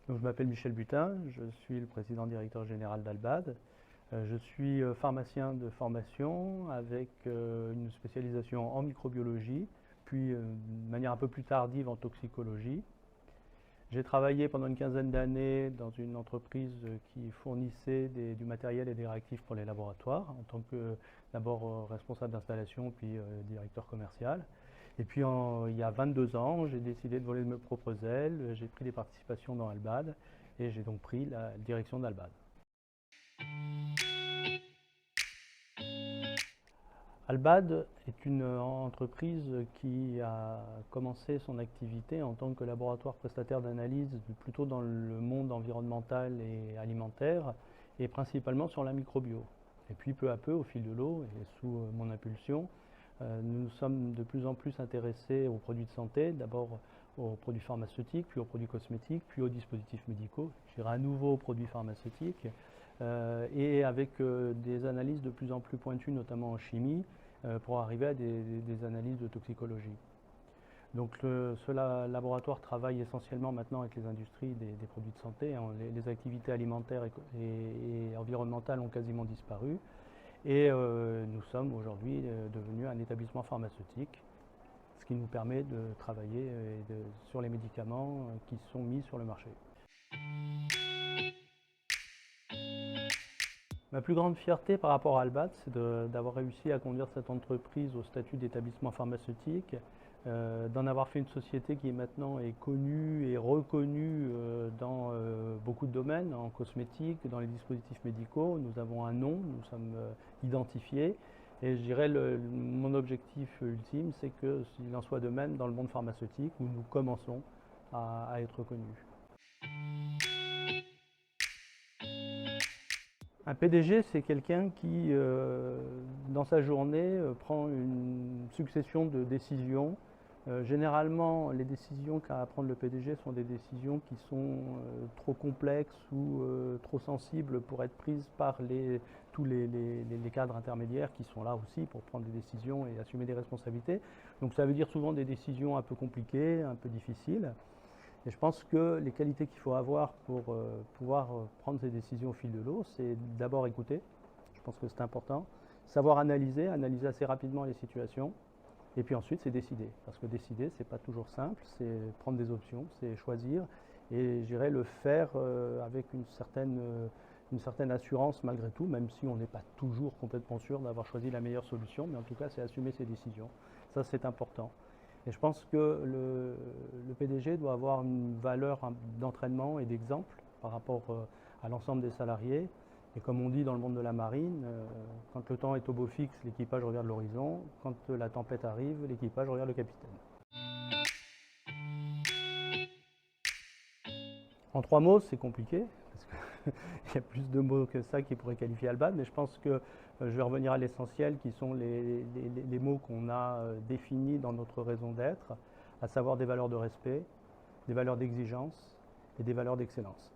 Donc, je m'appelle Michel Butin, je suis le président directeur général d'Albad. Je suis pharmacien de formation avec une spécialisation en microbiologie, puis de manière un peu plus tardive en toxicologie. J'ai travaillé pendant une quinzaine d'années dans une entreprise qui fournissait du matériel et des réactifs pour les laboratoires, en tant que d'abord responsable d'installation, puis directeur commercial. Et puis il y a 22 ans, j'ai décidé de voler de mes propres ailes, j'ai pris des participations dans Albad et j'ai donc pris la direction d'Albad. Albad est une entreprise qui a commencé son activité en tant que laboratoire prestataire d'analyse plutôt dans le monde environnemental et alimentaire et principalement sur la microbio. Et puis peu à peu, au fil de l'eau et sous mon impulsion, nous nous sommes de plus en plus intéressés aux produits de santé, d'abord aux produits pharmaceutiques, puis aux produits cosmétiques, puis aux dispositifs médicaux, je dirais à nouveau aux produits pharmaceutiques, et avec des analyses de plus en plus pointues, notamment en chimie, pour arriver à des analyses de toxicologie. Donc ce laboratoire travaille essentiellement maintenant avec les industries des produits de santé. Les activités alimentaires et environnementales ont quasiment disparu. Et nous sommes aujourd'hui devenus un établissement pharmaceutique, ce qui nous permet de travailler sur les médicaments qui sont mis sur le marché. Ma plus grande fierté par rapport à Albad, c'est d'avoir réussi à conduire cette entreprise au statut d'établissement pharmaceutique, d'en avoir fait une société qui maintenant est connue et reconnue dans beaucoup de domaines, en cosmétique, dans les dispositifs médicaux. Nous avons un nom, nous sommes identifiés. Et je dirais mon objectif ultime, c'est qu'il en soit de même dans le monde pharmaceutique où nous commençons à être connus. Un PDG, c'est quelqu'un qui, dans sa journée, prend une succession de décisions. Généralement, les décisions qu'a à prendre le PDG sont des décisions qui sont trop complexes ou trop sensibles pour être prises par tous les cadres intermédiaires qui sont là aussi pour prendre des décisions et assumer des responsabilités. Donc ça veut dire souvent des décisions un peu compliquées, un peu difficiles. Et je pense que les qualités qu'il faut avoir pour pouvoir prendre ces décisions au fil de l'eau, c'est d'abord écouter, je pense que c'est important, savoir analyser assez rapidement les situations, et puis ensuite c'est décider. Parce que décider, c'est pas toujours simple, c'est prendre des options, c'est choisir, et je dirais le faire avec une certaine assurance malgré tout, même si on n'est pas toujours complètement sûr d'avoir choisi la meilleure solution, mais en tout cas c'est assumer ses décisions. Ça c'est important. Et je pense que le PDG doit avoir une valeur d'entraînement et d'exemple par rapport à l'ensemble des salariés. Et comme on dit dans le monde de la marine, quand le temps est au beau fixe, l'équipage regarde l'horizon. Quand la tempête arrive, l'équipage regarde le capitaine. En 3 mots, c'est compliqué, parce qu'il y a plus de mots que ça qui pourraient qualifier Albad, mais je pense que je vais revenir à l'essentiel, qui sont les mots qu'on a définis dans notre raison d'être, à savoir des valeurs de respect, des valeurs d'exigence et des valeurs d'excellence.